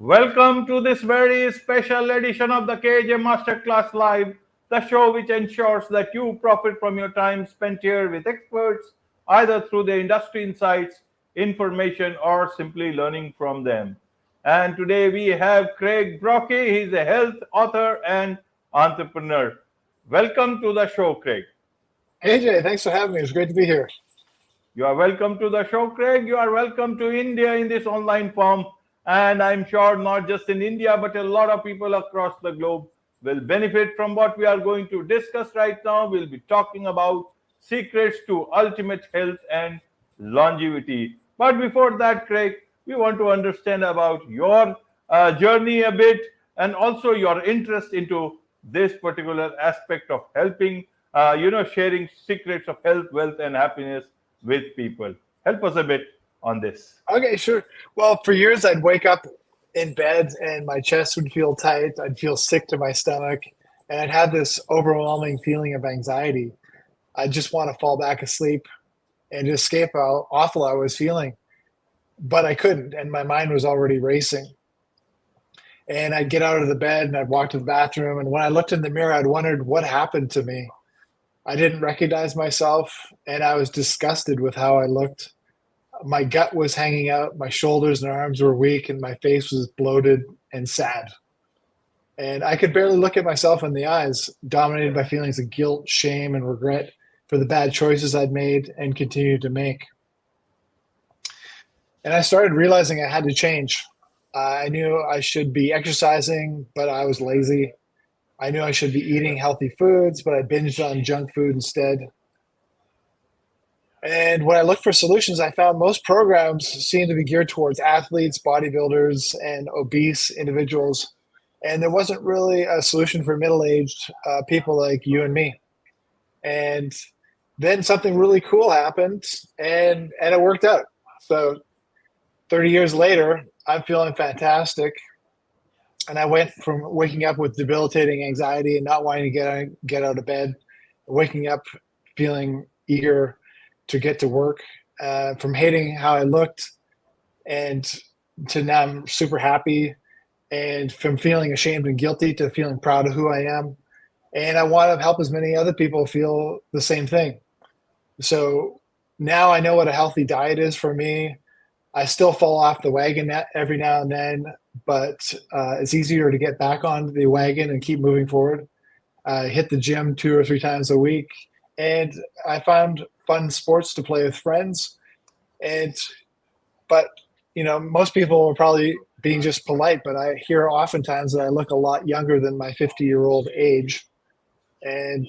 Welcome to this very special edition of the KJ Masterclass Live, the show which ensures that you profit from your time spent here with experts, either through their industry insights, information, or simply learning from them. And today we have Craig Brockie. He's a health author and entrepreneur. Welcome to the show, Craig. AJ, thanks for having me. It's great to be here. You are welcome to the show, Craig. You are welcome to India in this online form. And I'm sure not just in India, but a lot of people across the globe will benefit from what we are going to discuss right now. We'll be talking about secrets to ultimate health and longevity. But before that, Craig, we want to understand about your journey a bit and also your interest into this particular aspect of helping, sharing secrets of health, wealth, and happiness with people. Help us a bit on this. Okay, sure. Well, for years, I'd wake up in bed and my chest would feel tight. I'd feel sick to my stomach, and I'd have this overwhelming feeling of anxiety. I just want to fall back asleep and escape how awful I was feeling, but I couldn't, and my mind was already racing. And I'd get out of the bed and I'd walk to the bathroom, and when I looked in the mirror, I'd wondered what happened to me. I didn't recognize myself, and I was disgusted with how I looked. My gut was hanging out, my shoulders and arms were weak, and my face was bloated and sad. And I could barely look at myself in the eyes, dominated by feelings of guilt, shame, and regret for the bad choices I'd made and continued to make. And I started realizing I had to change. I knew I should be exercising, but I was lazy. I knew I should be eating healthy foods, but I binged on junk food instead. And when I looked for solutions, I found most programs seemed to be geared towards athletes, bodybuilders, and obese individuals. And there wasn't really a solution for middle-aged people like you and me. And then something really cool happened, and it worked out. So 30 years later, I'm feeling fantastic. And I went from waking up with debilitating anxiety and not wanting to get out of bed, waking up feeling eager to get to work, from hating how I looked and to now I'm super happy, and from feeling ashamed and guilty to feeling proud of who I am. And I want to help as many other people feel the same thing. So now I know what a healthy diet is for me. I still fall off the wagon every now and then, but it's easier to get back on the wagon and keep moving forward. I hit the gym 2 or 3 times a week, and I found fun sports to play with friends. But most people are probably being just polite, but I hear oftentimes that I look a lot younger than my 50-year-old age. And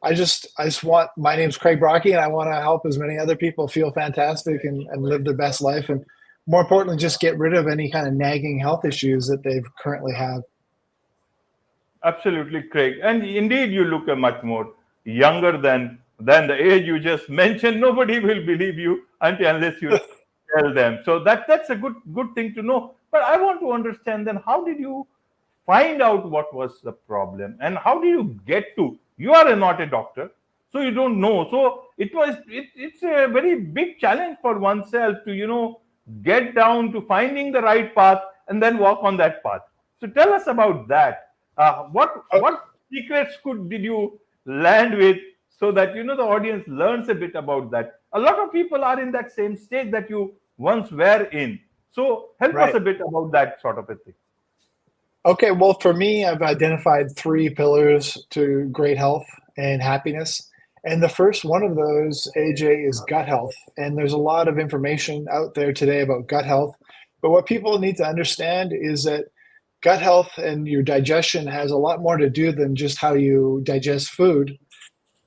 I just want, my name's Craig Brockie, and I want to help as many other people feel fantastic and live their best life. And more importantly, just get rid of any kind of nagging health issues that they currently have. Absolutely, Craig. And indeed, you look a much more younger than the age you just mentioned. Nobody will believe you unless you tell them. So that's a good thing to know. But I want to understand then, how did you find out what was the problem, and how do you get to? You are not a doctor, so you don't know. So it's a very big challenge for oneself to get down to finding the right path and then walk on that path. So tell us about that. What secrets did you land with, so that the audience learns a bit about that? A lot of people are in that same stage that you once were in. So help us a bit about that sort of a thing. Okay, well, for me, I've identified 3 pillars to great health and happiness. And the first one of those, AJ, is gut health. And there's a lot of information out there today about gut health. But what people need to understand is that gut health and your digestion has a lot more to do than just how you digest food.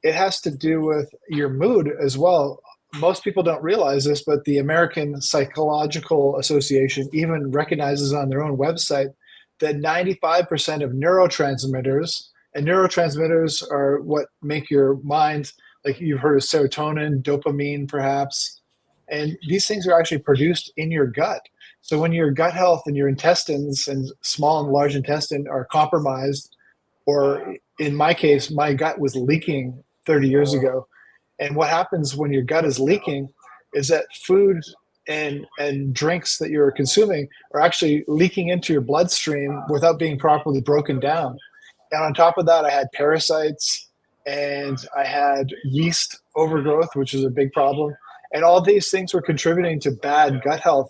It has to do with your mood as well. Most people don't realize this, but the American Psychological Association even recognizes on their own website that 95% of neurotransmitters, and neurotransmitters are what make your mind, like you've heard of serotonin, dopamine perhaps, and these things are actually produced in your gut. So when your gut health and your intestines and small and large intestine are compromised, or in my case, my gut was leaking 30 years ago. And what happens when your gut is leaking is that food and drinks that you're consuming are actually leaking into your bloodstream without being properly broken down. And on top of that, I had parasites and I had yeast overgrowth, which is a big problem. And all these things were contributing to bad gut health.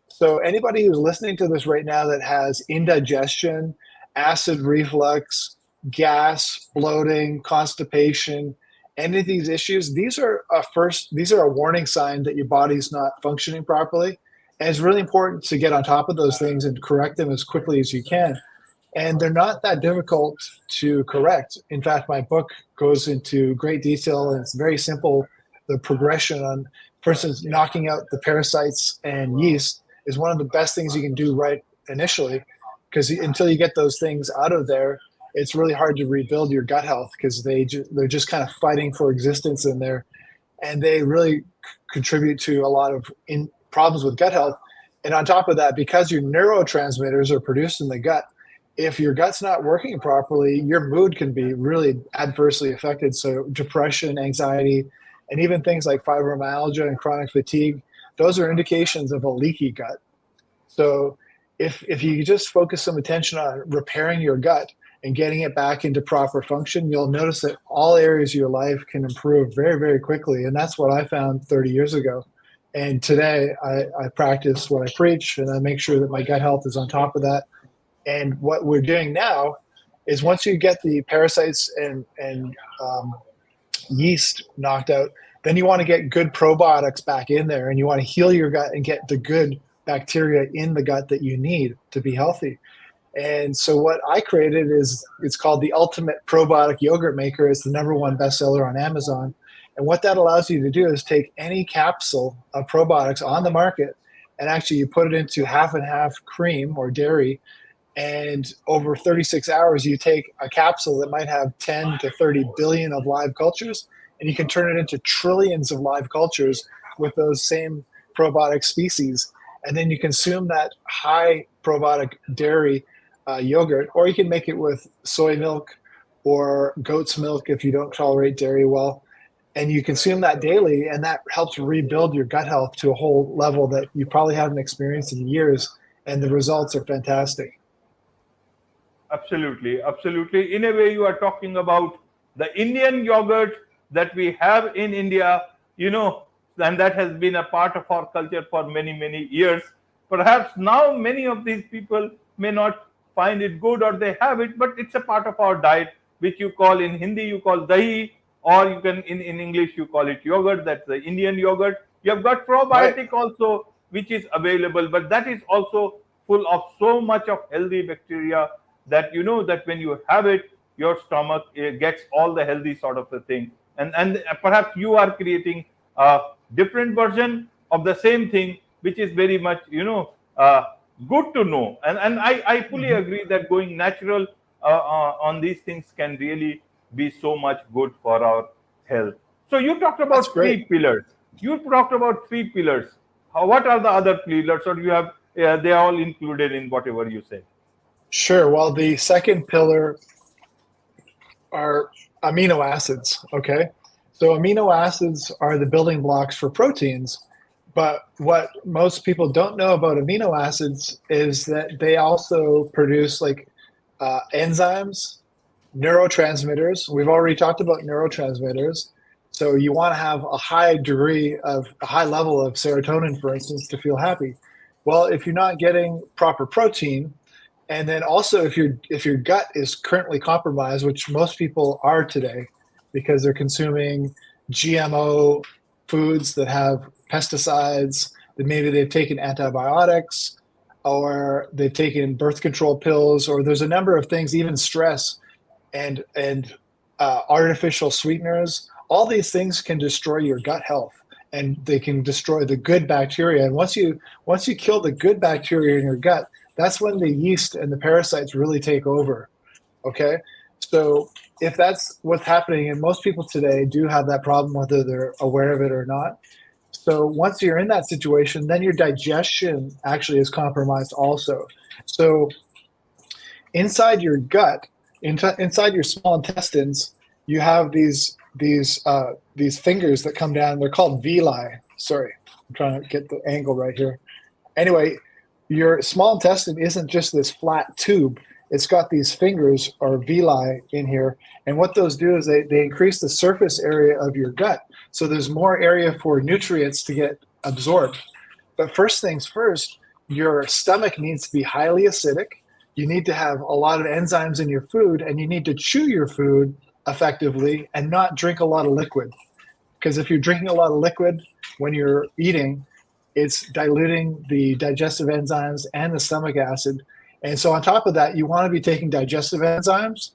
So anybody who's listening to this right now that has indigestion, acid reflux, gas, bloating, constipation, any of these issues, these are a warning sign that your body's not functioning properly. And it's really important to get on top of those things and correct them as quickly as you can. And they're not that difficult to correct. In fact, my book goes into great detail, and it's very simple. The progression on, for instance, knocking out the parasites and yeast is one of the best things you can do right initially, because until you get those things out of there, it's really hard to rebuild your gut health, because they're just kind of fighting for existence in there, and they really contribute to a lot of problems with gut health. And on top of that, because your neurotransmitters are produced in the gut, if your gut's not working properly, your mood can be really adversely affected. So depression, anxiety, and even things like fibromyalgia and chronic fatigue, those are indications of a leaky gut. So if you just focus some attention on repairing your gut and getting it back into proper function, you'll notice that all areas of your life can improve very, very quickly. And that's what I found 30 years ago. And today I practice what I preach, and I make sure that my gut health is on top of that. And what we're doing now is, once you get the parasites and yeast knocked out, then you want to get good probiotics back in there, and you want to heal your gut and get the good bacteria in the gut that you need to be healthy. And so what I created is, it's called the Ultimate Probiotic Yogurt Maker. It's the #1 bestseller on Amazon. And what that allows you to do is take any capsule of probiotics on the market, and actually you put it into half and half cream or dairy, and over 36 hours, you take a capsule that might have 10 to 30 billion of live cultures, and you can turn it into trillions of live cultures with those same probiotic species. And then you consume that high probiotic dairy yogurt, or you can make it with soy milk or goat's milk if you don't tolerate dairy well. And you consume that daily, and that helps rebuild your gut health to a whole level that you probably haven't experienced in years. And the results are fantastic. Absolutely, absolutely. In a way, you are talking about the Indian yogurt that we have in India, and that has been a part of our culture for many, many years. Perhaps now many of these people may not find it good, or they have it, but it's a part of our diet, which you call, in Hindi, you call dahi, or you can, in English, you call it yogurt. That's the Indian yogurt. You have got probiotic also, which is available, but that is also full of so much of healthy bacteria that that when you have it, your stomach gets all the healthy sort of the thing. And perhaps you are creating a different version of the same thing, which is very much good to know. And I fully agree that going natural on these things can really be so much good for our health. So you talked about three pillars. What are the other pillars, or you have they are all included in whatever you said? Sure. Well, the second pillar are amino acids. Okay. So amino acids are the building blocks for proteins. But what most people don't know about amino acids is that they also produce enzymes, neurotransmitters. We've already talked about neurotransmitters. So you want to have a high level of serotonin, for instance, to feel happy. Well, if you're not getting proper protein, and then also if your gut is currently compromised, which most people are today, because they're consuming GMO foods that have pesticides, that maybe they've taken antibiotics, or they've taken birth control pills, or there's a number of things, even stress and artificial sweeteners. All these things can destroy your gut health, and they can destroy the good bacteria. And once you kill the good bacteria in your gut, that's when the yeast and the parasites really take over. Okay, so if that's what's happening, and most people today do have that problem, whether they're aware of it or not. So once you're in that situation, then your digestion actually is compromised also. So inside your gut, inside your small intestines, you have these fingers that come down. They're called villi. Sorry. I'm trying to get the angle right here. Anyway, your small intestine isn't just this flat tube. It's got these fingers or villi in here. And what those do is they increase the surface area of your gut. So there's more area for nutrients to get absorbed. But first things first, your stomach needs to be highly acidic. You need to have a lot of enzymes in your food, and you need to chew your food effectively and not drink a lot of liquid. Because if you're drinking a lot of liquid when you're eating, it's diluting the digestive enzymes and the stomach acid. And so on top of that, you want to be taking digestive enzymes,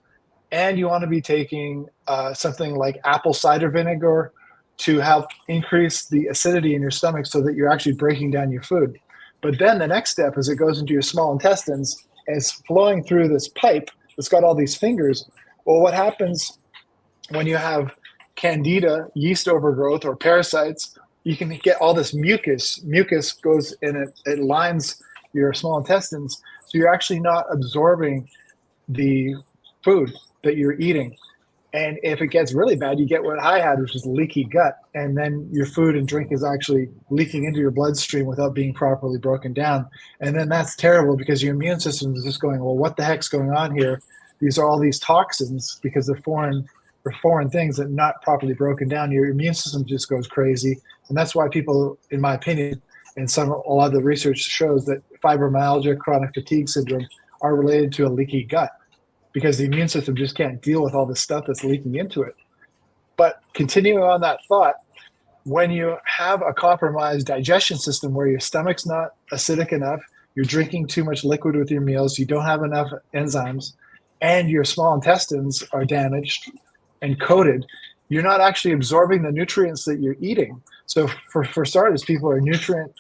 and you want to be taking something like apple cider vinegar to help increase the acidity in your stomach so that you're actually breaking down your food. But then the next step is it goes into your small intestines and it's flowing through this pipe that's got all these fingers. Well, what happens when you have candida, yeast overgrowth, or parasites? You can get all this mucus. Mucus goes and it lines your small intestines. So you're actually not absorbing the food that you're eating. And if it gets really bad, you get what I had, which is leaky gut. And then your food and drink is actually leaking into your bloodstream without being properly broken down. And then that's terrible because your immune system is just going, well, what the heck's going on here? These are all these toxins because they're foreign things that are not properly broken down. Your immune system just goes crazy. And that's why people, in my opinion, and a lot of the research shows that fibromyalgia, chronic fatigue syndrome are related to a leaky gut, because the immune system just can't deal with all the stuff that's leaking into it. But continuing on that thought, when you have a compromised digestion system where your stomach's not acidic enough, you're drinking too much liquid with your meals, you don't have enough enzymes, and your small intestines are damaged and coated, you're not actually absorbing the nutrients that you're eating. So for starters, people are nutrient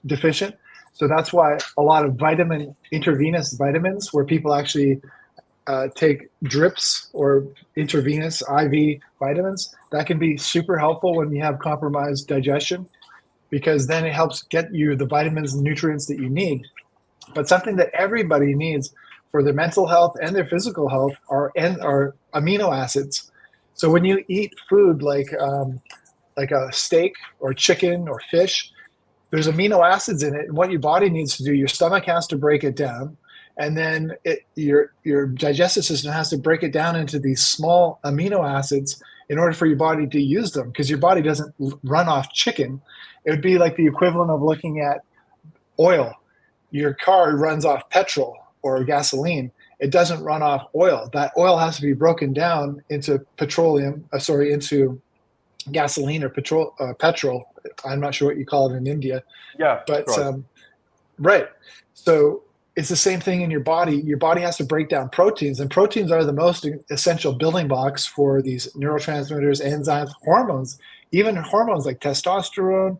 deficient. So that's why a lot of intravenous vitamins, where people actually take drips or intravenous IV vitamins, that can be super helpful when you have compromised digestion, because then it helps get you the vitamins and nutrients that you need. But something that everybody needs for their mental health and their physical health are amino acids. So when you eat food like a steak or chicken or fish, there's amino acids in it, and what your body needs to do, your stomach has to break it down, and then your digestive system has to break it down into these small amino acids in order for your body to use them, because your body doesn't run off chicken. It would be like the equivalent of looking at oil. Your car runs off petrol or gasoline. It doesn't run off oil. That oil has to be broken down into into gasoline or petrol. I'm not sure what you call it in India. Yeah, but right. So it's the same thing in your body. Your body has to break down proteins, and proteins are the most essential building blocks for these neurotransmitters, enzymes, hormones, even hormones like testosterone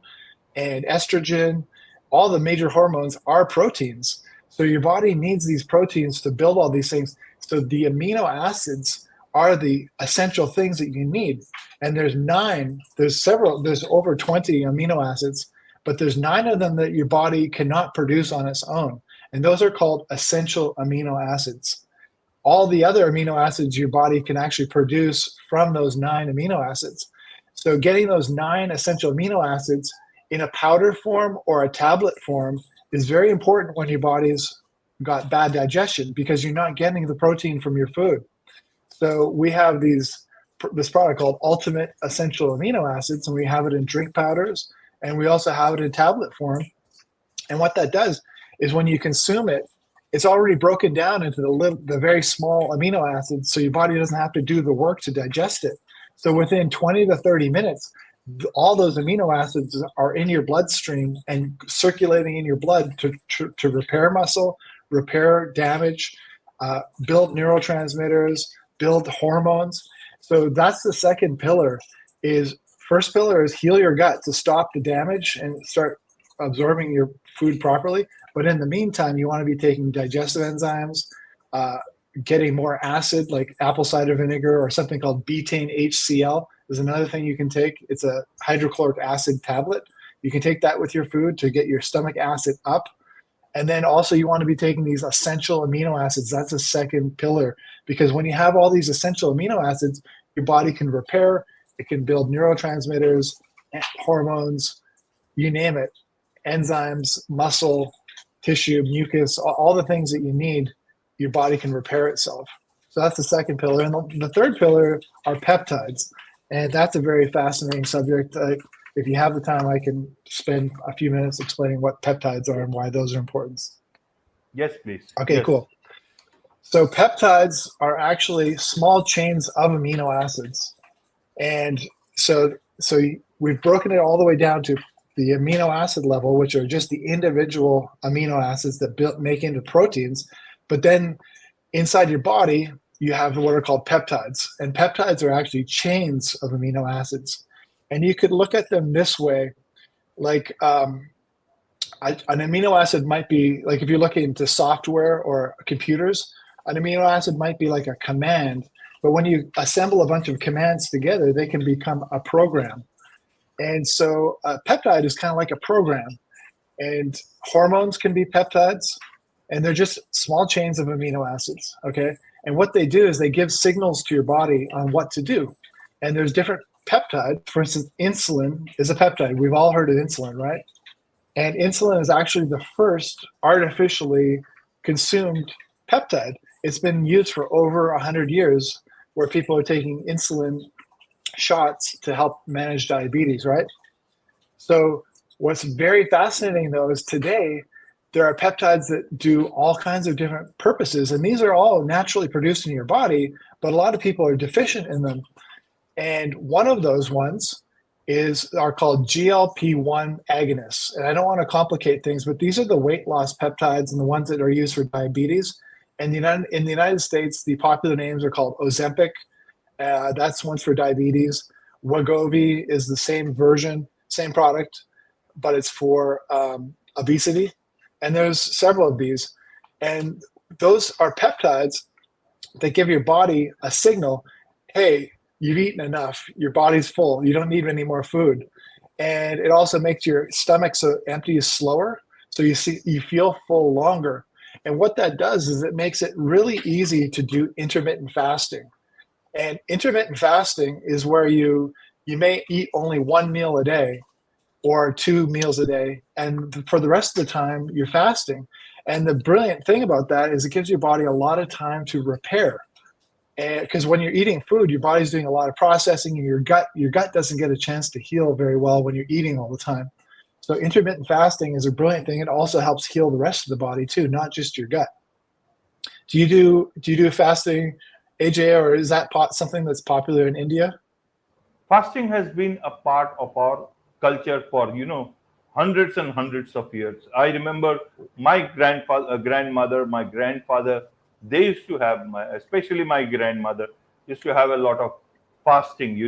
and estrogen. All the major hormones are proteins. So your body needs these proteins to build all these things. So the amino acids are the essential things that you need. And there's over 20 amino acids, but there's 9 of them that your body cannot produce on its own. And those are called essential amino acids. All the other amino acids your body can actually produce from those 9 amino acids. So getting those 9 essential amino acids in a powder form or a tablet form is very important when your body's got bad digestion, because you're not getting the protein from your food. So we have this product called Ultimate Essential Amino Acids, and we have it in drink powders, and we also have it in tablet form. And what that does is when you consume it, it's already broken down into the very small amino acids, so your body doesn't have to do the work to digest it. So within 20 to 30 minutes, all those amino acids are in your bloodstream and circulating in your blood to repair muscle, repair damage, build neurotransmitters, build hormones. So that's the second pillar. First pillar is heal your gut to stop the damage and start absorbing your food properly. But in the meantime, you want to be taking digestive enzymes, getting more acid like apple cider vinegar, or something called betaine HCl is another thing you can take. It's a hydrochloric acid tablet. You can take that with your food to get your stomach acid up. And then also you want to be taking these essential amino acids. That's a second pillar, because when you have all these essential amino acids, your body can repair, it can build neurotransmitters, it can build hormones. So that's the second pillar. hormones, you name it, enzymes, muscle, tissue, mucus, all the things that you need, your body can repair itself. So that's the second pillar. And the third pillar are peptides. And that's a very fascinating subject. If you have the time, I can spend a few minutes explaining what peptides are and why those are important. Yes, please. Okay, Yes. cool. So peptides are actually small chains of amino acids. And so we've broken it all the way down to the amino acid level, which are just the individual amino acids that make into proteins. But then inside your body, you have what are called peptides. And peptides are actually chains of amino acids. And you could look at them this way, like an amino acid might be, like if you're looking into software or computers, an amino acid might be like a command. But when you assemble a bunch of commands together, they can become a program. And so a peptide is kind of like a program. And hormones can be peptides, and they're just small chains of amino acids, okay? And what they do is they give signals to your body on what to do. And there's different peptides. For instance, insulin is a peptide. We've all heard of insulin, right? And insulin is actually the first artificially consumed peptide. It's been used for over 100 years, where people are taking insulin shots to help manage diabetes, right? So what's very fascinating, though, is today there are peptides that do all kinds of different purposes, and these are all naturally produced in your body, but a lot of people are deficient in them. And one of those ones are called GLP-1 agonists. And I don't want to complicate things, but these are the weight loss peptides and the ones that are used for diabetes. And in the United States, the popular names are called Ozempic. That's one's for diabetes. Wegovy is the same version, same product, but it's for obesity. And there's several of these. And those are peptides that give your body a signal, hey, you've eaten enough, your body's full, you don't need any more food. And it also makes your stomach so empty is slower, so you feel full longer. And what that does is it makes it really easy to do intermittent fasting. And intermittent fasting is where you may eat only one meal a day or 2 meals a day, and for the rest of the time you're fasting. And the brilliant thing about that is it gives your body a lot of time to repair. Because when you're eating food, your body's doing a lot of processing, and your gut doesn't get a chance to heal very well when you're eating all the time. So intermittent fasting is a brilliant thing. It also helps heal the rest of the body too, not just your gut. Do you do fasting, AJ, or is that something that's popular in India? Fasting has been a part of our culture for hundreds and hundreds of years. I remember my grandmother, my grandfather, they used to have, especially my grandmother, used to have a lot of fasting,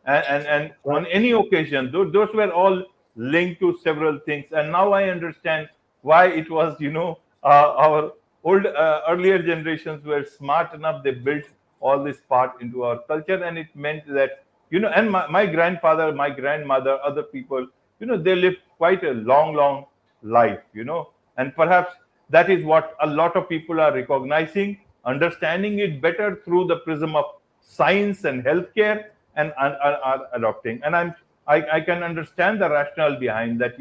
and on any occasion, those were all linked to several things. And now I understand why it was, our earlier generations were smart enough. They built all this part into our culture, and it meant that, and my grandfather, my grandmother, other people, they lived quite a long life, and perhaps that is what a lot of people are recognizing, understanding it better through the prism of science and healthcare, and are adopting. And I can understand the rationale behind that,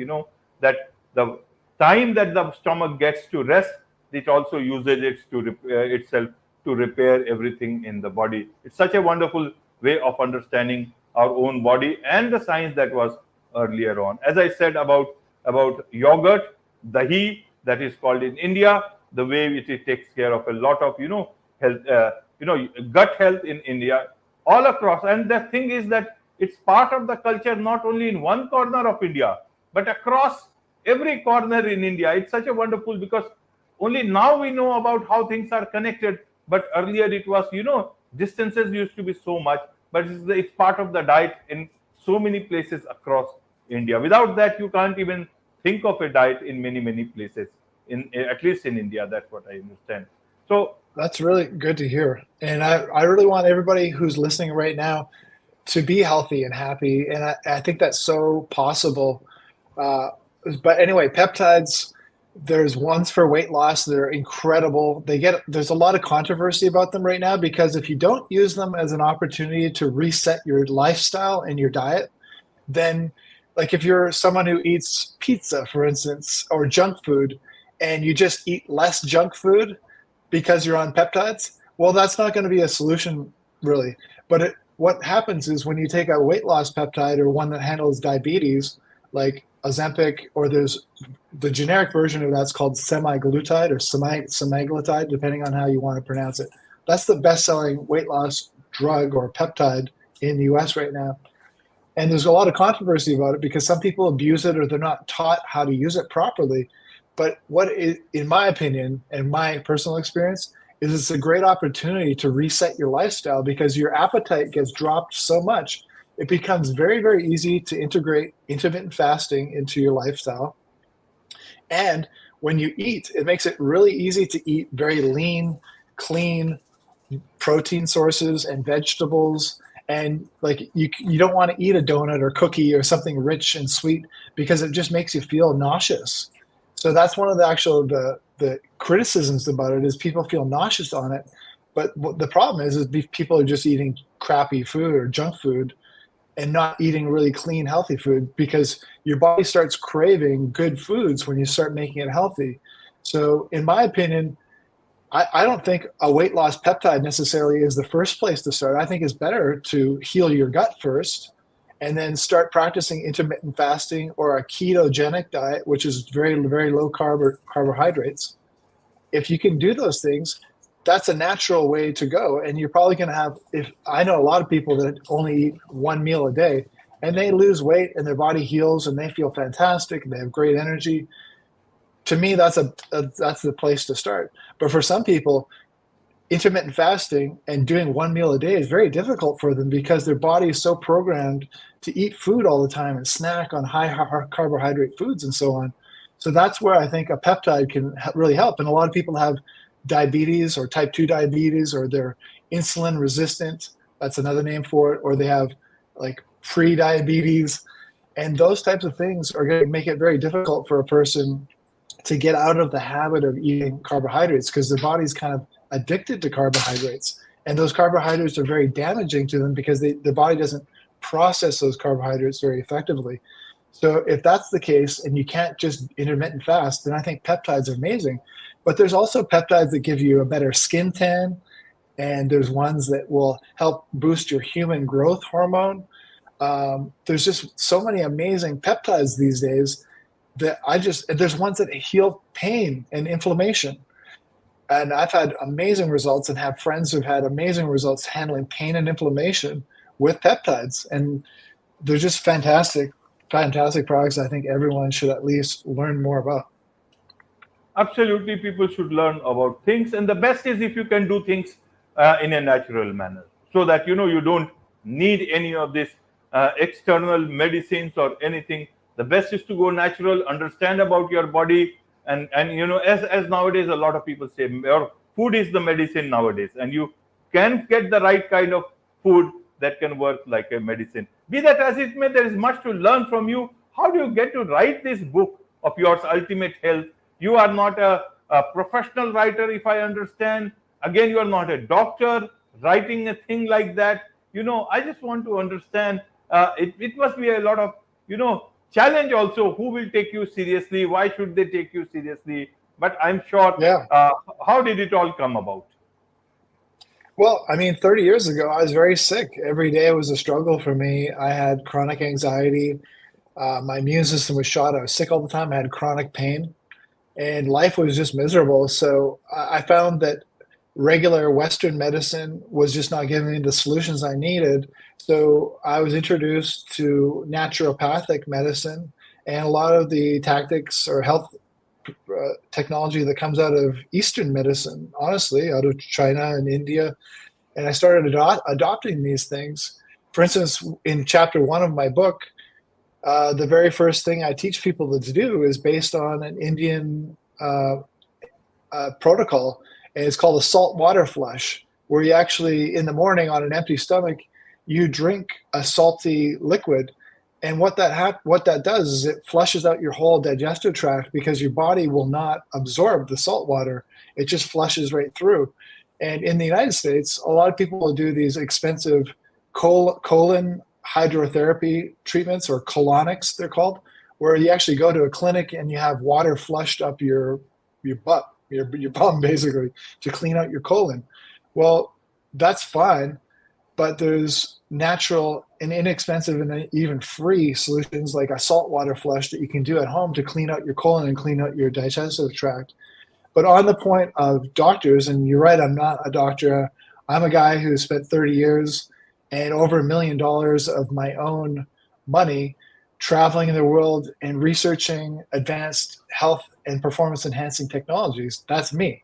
that the time that the stomach gets to rest, it also uses itself to repair everything in the body. It's such a wonderful way of understanding our own body and the science that was earlier on. As I said about yogurt, dahi, that is called in India, the way it takes care of a lot of health, gut health in India, all across. And the thing is that it's part of the culture not only in one corner of India, but across every corner in India. It's such a wonderful, because only now we know about how things are connected. But earlier it was, distances used to be so much, but it's part of the diet in so many places across India. Without that, you can't even think of a diet in many places, at least in India. That's what I understand. So that's really good to hear. And I really want everybody who's listening right now to be healthy and happy. And I think that's so possible. But anyway, peptides, there's ones for weight loss. They're incredible. There's a lot of controversy about them right now, because if you don't use them as an opportunity to reset your lifestyle and your diet, then like if you're someone who eats pizza, for instance, or junk food, and you just eat less junk food because you're on peptides, well, that's not going to be a solution really. But what happens is when you take a weight loss peptide or one that handles diabetes, like Ozempic, or there's the generic version of that's called semaglutide or semaglutide, depending on how you want to pronounce it. That's the best-selling weight loss drug or peptide in the US right now. And there's a lot of controversy about it because some people abuse it or they're not taught how to use it properly. But what is, in my opinion and my personal experience, is it's a great opportunity to reset your lifestyle because your appetite gets dropped so much. It becomes very, very easy to integrate intermittent fasting into your lifestyle. And when you eat, it makes it really easy to eat very lean, clean protein sources and vegetables. And like you don't want to eat a donut or cookie or something rich and sweet because it just makes you feel nauseous. So that's one of the actual the criticisms about it is people feel nauseous on it. But the problem is people are just eating crappy food or junk food and not eating really clean, healthy food because your body starts craving good foods when you start making it healthy. So in my opinion, I don't think a weight loss peptide necessarily is the first place to start. I think it's better to heal your gut first and then start practicing intermittent fasting or a ketogenic diet, which is very, very low carbohydrates. If you can do those things, that's a natural way to go. And you're probably going to have, if I know a lot of people that only eat one meal a day and they lose weight and their body heals and they feel fantastic and they have great energy. To me, that's the place to start. But for some people, intermittent fasting and doing one meal a day is very difficult for them because their body is so programmed to eat food all the time and snack on high carbohydrate foods and so on. So that's where I think a peptide can really help. And a lot of people have diabetes or type 2 diabetes, or they're insulin resistant. That's another name for it. Or they have like pre-diabetes. And those types of things are going to make it very difficult for a person to get out of the habit of eating carbohydrates because their body's kind of addicted to carbohydrates. And those carbohydrates are very damaging to them because the body doesn't process those carbohydrates very effectively. So if that's the case and you can't just intermittent fast, then I think peptides are amazing. But there's also peptides that give you a better skin tan, and there's ones that will help boost your human growth hormone. There's just so many amazing peptides these days that there's ones that heal pain and inflammation. And I've had amazing results and have friends who've had amazing results handling pain and inflammation with peptides. And they're just fantastic, fantastic products I think everyone should at least learn more about. Absolutely, people should learn about things, and the best is if you can do things in a natural manner, so that you don't need any of this external medicines or anything. The best is to go natural, understand about your body, and as nowadays a lot of people say, your food is the medicine nowadays, and you can get the right kind of food that can work like a medicine. Be that as it may, there is much to learn from you. How do you get to write this book of yours, Ultimate Health? You are not a professional writer, if I understand. Again, you are not a doctor writing a thing like that. I just want to understand. It must be a lot of, challenge also. Who will take you seriously? Why should they take you seriously? But I'm sure. Yeah. How did it all come about? Well, I mean, 30 years ago, I was very sick. Every day was a struggle for me. I had chronic anxiety. My immune system was shot. I was sick all the time. I had chronic pain. And life was just miserable. So I found that regular Western medicine was just not giving me the solutions I needed. So I was introduced to naturopathic medicine and a lot of the tactics or health technology that comes out of Eastern medicine, honestly, out of China and India. And I started adopting these things. For instance, in chapter 1 of my book, the very first thing I teach people to do is based on an Indian protocol, and it's called a salt water flush, where you actually, in the morning on an empty stomach, you drink a salty liquid. And what that does is it flushes out your whole digestive tract because your body will not absorb the salt water. It just flushes right through. And in the United States, a lot of people will do these expensive colon hydrotherapy treatments, or colonics they're called, where you actually go to a clinic and you have water flushed up your butt, your bum, basically, to clean out your colon. Well, that's fine, but there's natural and inexpensive and even free solutions like a saltwater flush that you can do at home to clean out your colon and clean out your digestive tract. But on the point of doctors, and you're right, I'm not a doctor. I'm a guy who spent 30 years and over $1 million of my own money traveling in the world and researching advanced health and performance enhancing technologies. That's me.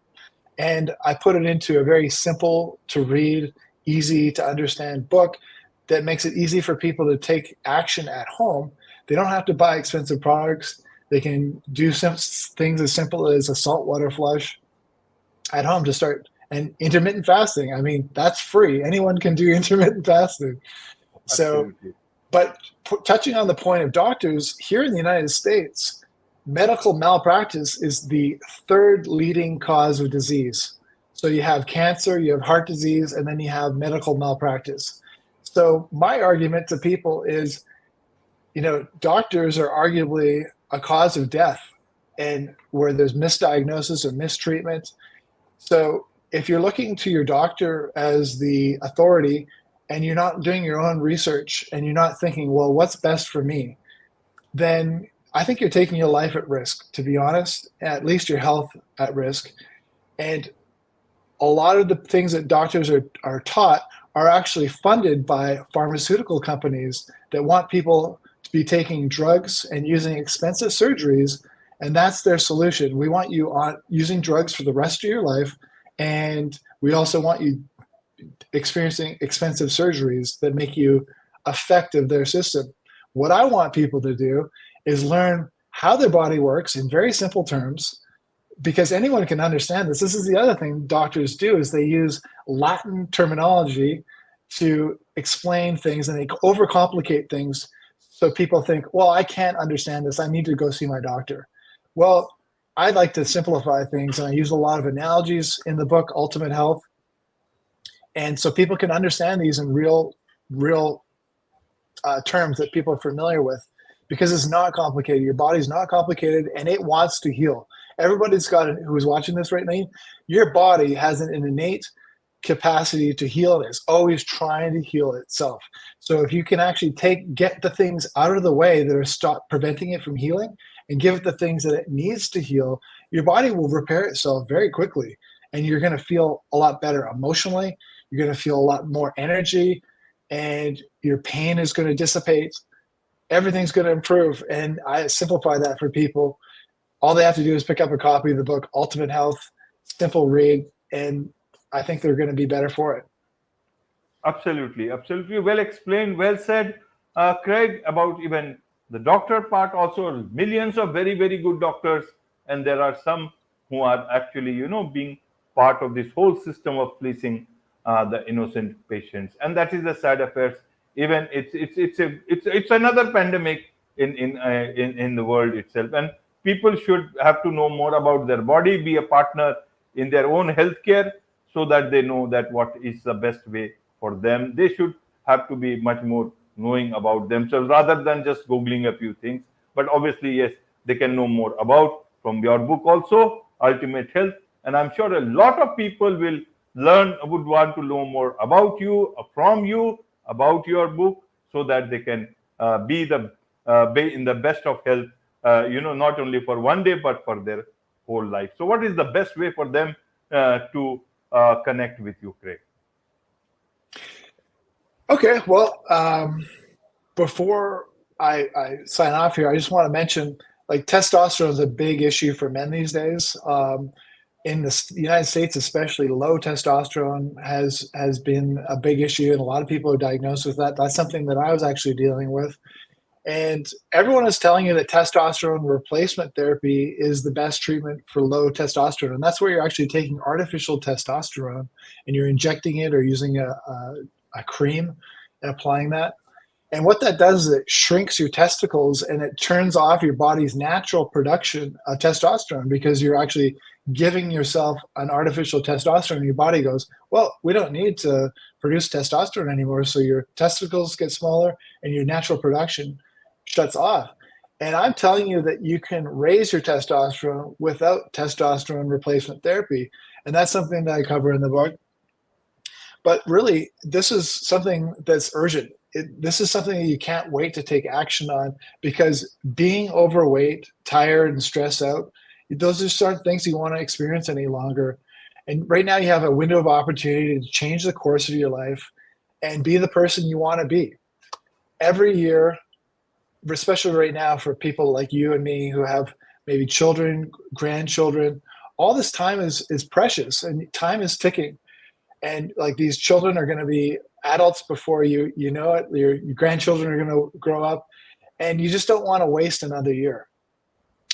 And I put it into a very simple to read, easy to understand book that makes it easy for people to take action at home. They don't have to buy expensive products. They can do some things as simple as a saltwater flush at home to start. And intermittent fasting, I mean, that's free. Anyone can do intermittent fasting. So, Absolutely. but touching on the point of doctors, here in the United States, medical malpractice is the third leading cause of disease. So you have cancer, you have heart disease, and then you have medical malpractice. So my argument to people is, doctors are arguably a cause of death, and where there's misdiagnosis or mistreatment. So if you're looking to your doctor as the authority and you're not doing your own research and you're not thinking, well, what's best for me, then I think you're taking your life at risk, to be honest, at least your health at risk. And a lot of the things that doctors are taught are actually funded by pharmaceutical companies that want people to be taking drugs and using expensive surgeries, and that's their solution. We want you on using drugs for the rest of your life, and we also want you experiencing expensive surgeries that make you effective their system. What I want people to do is learn how their body works in very simple terms, because anyone can understand this. This is the other thing doctors do, is they use Latin terminology to explain things, and they overcomplicate things so people think, well, I can't understand this, I need to go see my doctor. Well, I like to simplify things, and I use a lot of analogies in the book Ultimate Health, and so people can understand these in real terms that people are familiar with, because it's not complicated. Your body's not complicated, and it wants to heal. Everybody's got it, who's watching this right now, your body has an innate capacity to heal. It's always trying to heal itself. So if you can actually get the things out of the way that are preventing it from healing, and give it the things that it needs to heal, your body will repair itself very quickly, and you're going to feel a lot better emotionally. You're going to feel a lot more energy, and your pain is going to dissipate. Everything's going to improve, and I simplify that for people. All they have to do is pick up a copy of the book Ultimate Health, simple read, and I think they're going to be better for it. Absolutely. Well explained, well said, Craig, about even the doctor part. Also, millions of very, very good doctors, and there are some who are actually, being part of this whole system of fleecing the innocent patients, and that is the sad affairs. Even it's another pandemic in the world itself, and people should have to know more about their body, be a partner in their own healthcare, so that they know that what is the best way for them. They should have to be much more knowing about themselves rather than just googling a few things. But obviously, yes, they can know more about from your book also, Ultimate Health, and I'm sure a lot of people would want to know more about you, from you, about your book, so that they can be in the best of health, not only for one day but for their whole life. So what is the best way for them to connect with you, Craig? Okay, well, before I sign off here, I just want to mention, like, testosterone is a big issue for men these days. In the United States, especially, low testosterone has been a big issue, and a lot of people are diagnosed with that. That's something that I was actually dealing with. And everyone is telling you that testosterone replacement therapy is the best treatment for low testosterone. And that's where you're actually taking artificial testosterone and you're injecting it or using a cream and applying that. And what that does is it shrinks your testicles and it turns off your body's natural production of testosterone, because you're actually giving yourself an artificial testosterone, your body goes, well, we don't need to produce testosterone anymore. So your testicles get smaller and your natural production shuts off. And I'm telling you that you can raise your testosterone without testosterone replacement therapy. And that's something that I cover in the book. But really, this is something that's urgent. This is something that you can't wait to take action on, because being overweight, tired, and stressed out, those just aren't things you want to experience any longer. And right now you have a window of opportunity to change the course of your life and be the person you want to be. Every year, especially right now for people like you and me who have maybe children, grandchildren, all this time is precious and time is ticking. And like, these children are going to be adults before you know it. Your grandchildren are going to grow up, and you just don't want to waste another year.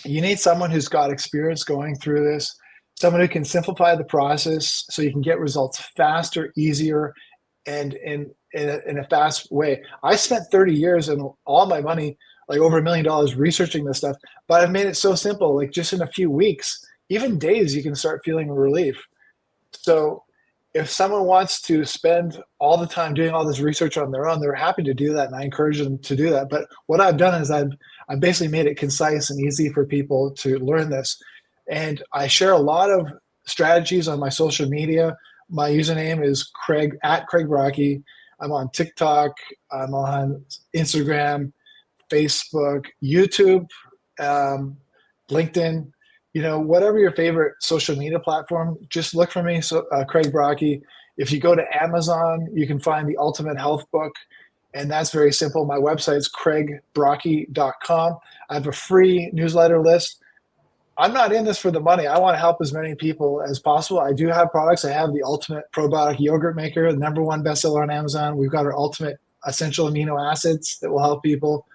You need someone who's got experience going through this, someone who can simplify the process so you can get results faster, easier, and in a fast way. I spent 30 years and all my money, like over $1 million, researching this stuff, but I've made it so simple. Like, just in a few weeks, even days, you can start feeling relief. So if someone wants to spend all the time doing all this research on their own, they're happy to do that, and I encourage them to do that. But what I've done is I've basically made it concise and easy for people to learn this. And I share a lot of strategies on my social media. My username is Craig Brockie. I'm on TikTok. I'm on Instagram, Facebook, YouTube, LinkedIn. Whatever your favorite social media platform, just look for me, so Craig Brockie. If you go to Amazon, you can find the Ultimate Health Book, and that's very simple. My website is craigbrockie.com. I have a free newsletter list. I'm not in this for the money. I want to help as many people as possible. I do have products. I have the Ultimate Probiotic Yogurt Maker, the #1 bestseller on Amazon. We've got our Ultimate Essential Amino Acids that will help people.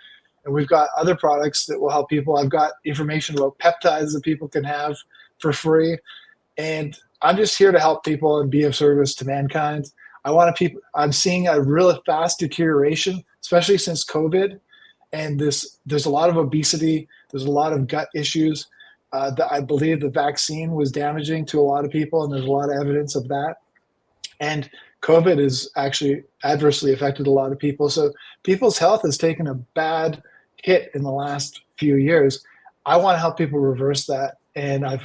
And we've got other products that will help people. I've got information about peptides that people can have for free. And I'm just here to help people and be of service to mankind. I'm seeing a really fast deterioration, especially since COVID. And there's a lot of obesity. There's a lot of gut issues. That I believe the vaccine was damaging to a lot of people, and there's a lot of evidence of that. And COVID has actually adversely affected a lot of people. So people's health has taken a bad hit in the last few years. I want to help people reverse that, and I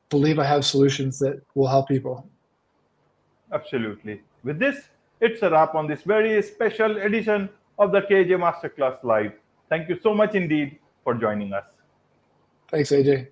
believe I have solutions that will help people. Absolutely. With this, it's a wrap on this very special edition of the KJ Masterclass Live. Thank you so much indeed for joining us. Thanks, AJ.